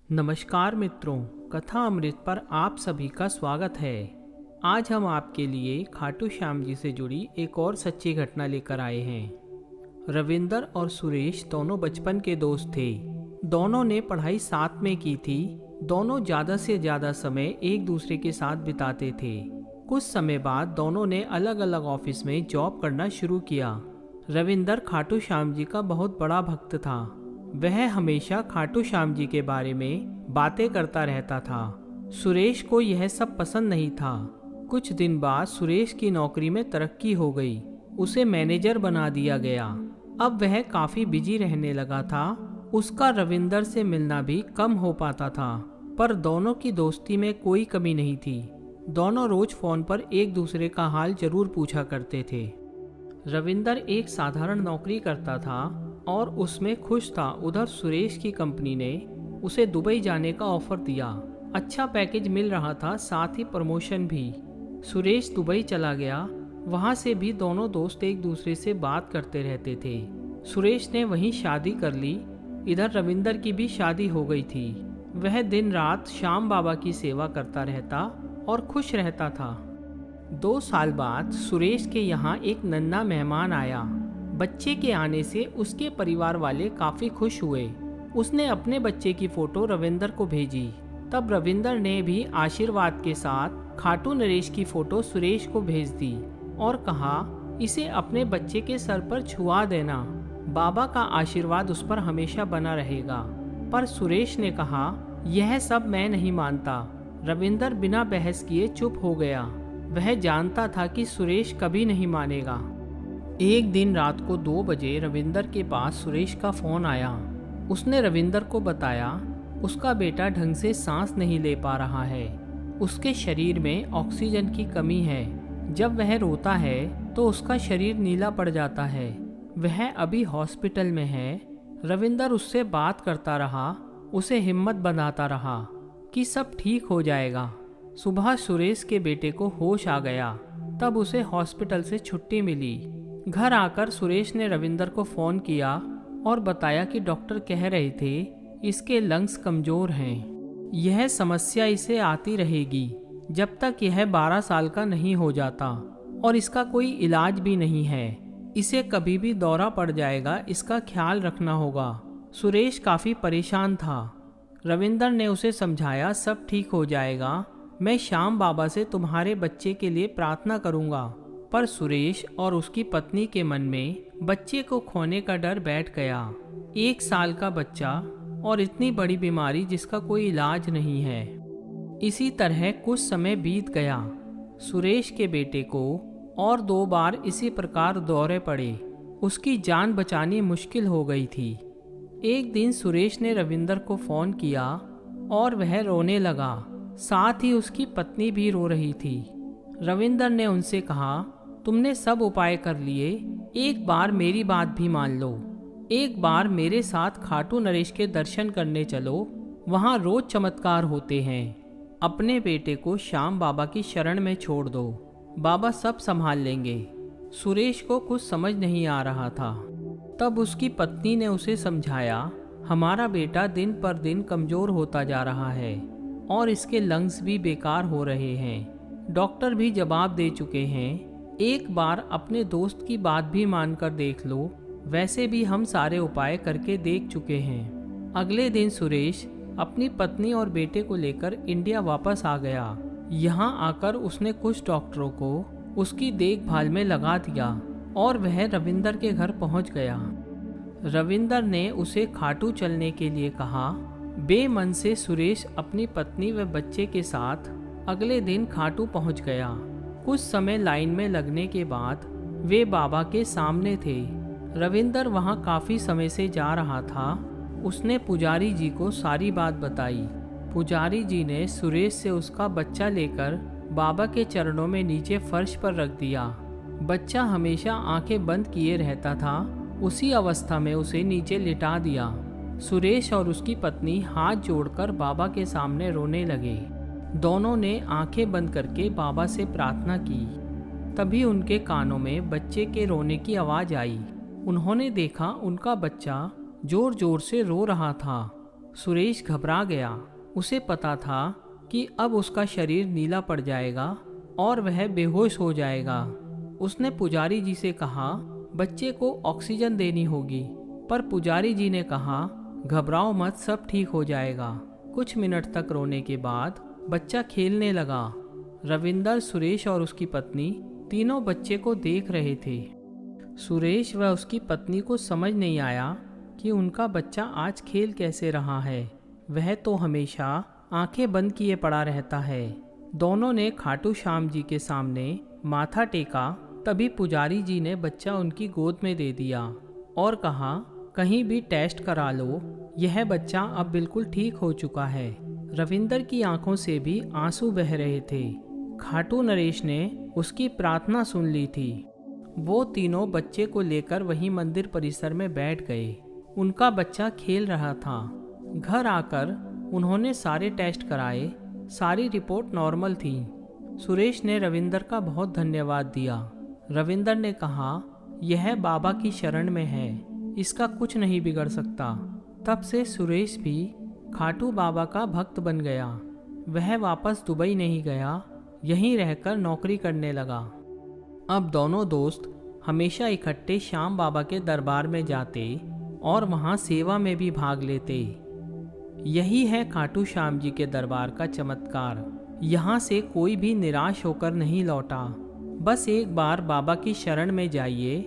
नमस्कार मित्रों, कथा अमृत पर आप सभी का स्वागत है। आज हम आपके लिए खाटू श्याम जी से जुड़ी एक और सच्ची घटना लेकर आए हैं। रविंदर और सुरेश दोनों बचपन के दोस्त थे। दोनों ने पढ़ाई साथ में की थी। दोनों ज़्यादा से ज़्यादा समय एक दूसरे के साथ बिताते थे। कुछ समय बाद दोनों ने अलग अलग ऑफिस में जॉब करना शुरू किया। रविंदर खाटू श्याम जी का बहुत बड़ा भक्त था। वह हमेशा खाटू श्याम जी के बारे में बातें करता रहता था। सुरेश को यह सब पसंद नहीं था। कुछ दिन बाद सुरेश की नौकरी में तरक्की हो गई। उसे मैनेजर बना दिया गया। अब वह काफी बिजी रहने लगा था। उसका रविंदर से मिलना भी कम हो पाता था, पर दोनों की दोस्ती में कोई कमी नहीं थी। दोनों रोज फोन पर एक दूसरे का हाल जरूर पूछा करते थे। रविंदर एक साधारण नौकरी करता था और उसमें खुश था। उधर सुरेश की कंपनी ने उसे दुबई जाने का ऑफर दिया। अच्छा पैकेज मिल रहा था, साथ ही प्रमोशन भी। सुरेश दुबई चला गया। वहां से भी दोनों दोस्त एक दूसरे से बात करते रहते थे। सुरेश ने वहीं शादी कर ली। इधर रविंदर की भी शादी हो गई थी। वह दिन रात श्याम बाबा की सेवा करता रहता और खुश रहता था। 2 साल बाद सुरेश के यहाँ एक नन्हा मेहमान आया। बच्चे के आने से उसके परिवार वाले काफी खुश हुए। उसने अपने बच्चे की फोटो रविंदर को भेजी। तब रविंदर ने भी आशीर्वाद के साथ खाटू नरेश की फोटो सुरेश को भेज दी और कहा, इसे अपने बच्चे के सर पर छुआ देना, बाबा का आशीर्वाद उस पर हमेशा बना रहेगा। पर सुरेश ने कहा, यह सब मैं नहीं मानता। रविंदर बिना बहस किए चुप हो गया। वह जानता था कि सुरेश कभी नहीं मानेगा। एक दिन रात को 2 बजे रविंदर के पास सुरेश का फोन आया। उसने रविंदर को बताया उसका बेटा ढंग से सांस नहीं ले पा रहा है। उसके शरीर में ऑक्सीजन की कमी है। जब वह रोता है तो उसका शरीर नीला पड़ जाता है। वह अभी हॉस्पिटल में है। रविंदर उससे बात करता रहा, उसे हिम्मत बनाता रहा कि सब ठीक हो जाएगा। सुबह सुरेश के बेटे को होश आ गया। तब उसे हॉस्पिटल से छुट्टी मिली। घर आकर सुरेश ने रविंदर को फ़ोन किया और बताया कि डॉक्टर कह रहे थे इसके लंग्स कमज़ोर हैं। यह समस्या इसे आती रहेगी जब तक यह 12 साल का नहीं हो जाता और इसका कोई इलाज भी नहीं है। इसे कभी भी दौरा पड़ जाएगा, इसका ख्याल रखना होगा। सुरेश काफ़ी परेशान था। रविंदर ने उसे समझाया, सब ठीक हो जाएगा, मैं श्याम बाबा से तुम्हारे बच्चे के लिए प्रार्थना करूँगा। पर सुरेश और उसकी पत्नी के मन में बच्चे को खोने का डर बैठ गया। 1 साल का बच्चा और इतनी बड़ी बीमारी जिसका कोई इलाज नहीं है। इसी तरह कुछ समय बीत गया। सुरेश के बेटे को और 2 बार इसी प्रकार दौरे पड़े। उसकी जान बचानी मुश्किल हो गई थी। एक दिन सुरेश ने रविंदर को फ़ोन किया और वह रोने लगा। साथ ही उसकी पत्नी भी रो रही थी। रविंदर ने उनसे कहा, तुमने सब उपाय कर लिए, एक बार मेरी बात भी मान लो। एक बार मेरे साथ खाटू नरेश के दर्शन करने चलो, वहाँ रोज चमत्कार होते हैं। अपने बेटे को श्याम बाबा की शरण में छोड़ दो, बाबा सब संभाल लेंगे। सुरेश को कुछ समझ नहीं आ रहा था। तब उसकी पत्नी ने उसे समझाया, हमारा बेटा दिन पर दिन कमज़ोर होता जा रहा है और इसके लंग्स भी बेकार हो रहे हैं। डॉक्टर भी जवाब दे चुके हैं। एक बार अपने दोस्त की बात भी मानकर देख लो। वैसे भी हम सारे उपाय करके देख चुके हैं। अगले दिन सुरेश अपनी पत्नी और बेटे को लेकर इंडिया वापस आ गया। यहाँ आकर उसने कुछ डॉक्टरों को उसकी देखभाल में लगा दिया और वह रविंदर के घर पहुँच गया। रविंदर ने उसे खाटू चलने के लिए कहा। बेमन से सुरेश अपनी पत्नी व बच्चे के साथ अगले दिन खाटू पहुँच गया। कुछ समय लाइन में लगने के बाद वे बाबा के सामने थे। रविंदर वहां काफ़ी समय से जा रहा था। उसने पुजारी जी को सारी बात बताई। पुजारी जी ने सुरेश से उसका बच्चा लेकर बाबा के चरणों में नीचे फर्श पर रख दिया। बच्चा हमेशा आंखें बंद किए रहता था। उसी अवस्था में उसे नीचे लिटा दिया। सुरेश और उसकी पत्नी हाथ जोड़कर बाबा के सामने रोने लगे। दोनों ने आंखें बंद करके बाबा से प्रार्थना की। तभी उनके कानों में बच्चे के रोने की आवाज़ आई। उन्होंने देखा उनका बच्चा जोर जोर से रो रहा था। सुरेश घबरा गया। उसे पता था कि अब उसका शरीर नीला पड़ जाएगा और वह बेहोश हो जाएगा। उसने पुजारी जी से कहा, बच्चे को ऑक्सीजन देनी होगी। पर पुजारी जी ने कहा, घबराओ मत, सब ठीक हो जाएगा। कुछ मिनट तक रोने के बाद बच्चा खेलने लगा। रविंदर, सुरेश और उसकी पत्नी तीनों बच्चे को देख रहे थे। सुरेश व उसकी पत्नी को समझ नहीं आया कि उनका बच्चा आज खेल कैसे रहा है। वह तो हमेशा आंखें बंद किए पड़ा रहता है। दोनों ने खाटू श्याम जी के सामने माथा टेका। तभी पुजारी जी ने बच्चा उनकी गोद में दे दिया और कहा, कहीं भी टेस्ट करा लो, यह बच्चा अब बिल्कुल ठीक हो चुका है। रविंदर की आंखों से भी आंसू बह रहे थे। खाटू नरेश ने उसकी प्रार्थना सुन ली थी। वो तीनों बच्चे को लेकर वहीं मंदिर परिसर में बैठ गए। उनका बच्चा खेल रहा था। घर आकर उन्होंने सारे टेस्ट कराए। सारी रिपोर्ट नॉर्मल थी। सुरेश ने रविंदर का बहुत धन्यवाद दिया। रविंदर ने कहा, यह बाबा की शरण में है, इसका कुछ नहीं बिगड़ सकता। तब से सुरेश भी खाटू बाबा का भक्त बन गया। वह वापस दुबई नहीं गया, यहीं रहकर नौकरी करने लगा। अब दोनों दोस्त हमेशा इकट्ठे श्याम बाबा के दरबार में जाते और वहाँ सेवा में भी भाग लेते। यही है खाटू श्याम जी के दरबार का चमत्कार। यहाँ से कोई भी निराश होकर नहीं लौटा। बस एक बार बाबा की शरण में जाइए,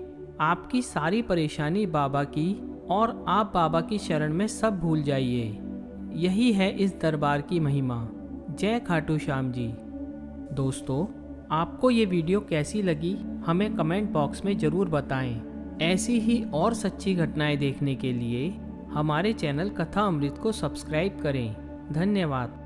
आपकी सारी परेशानी बाबा की और आप बाबा की शरण में सब भूल जाइए। यही है इस दरबार की महिमा। जय खाटू श्याम जी। दोस्तों, आपको ये वीडियो कैसी लगी हमें कमेंट बॉक्स में ज़रूर बताएं। ऐसी ही और सच्ची घटनाएं देखने के लिए हमारे चैनल कथा अमृत को सब्सक्राइब करें। धन्यवाद।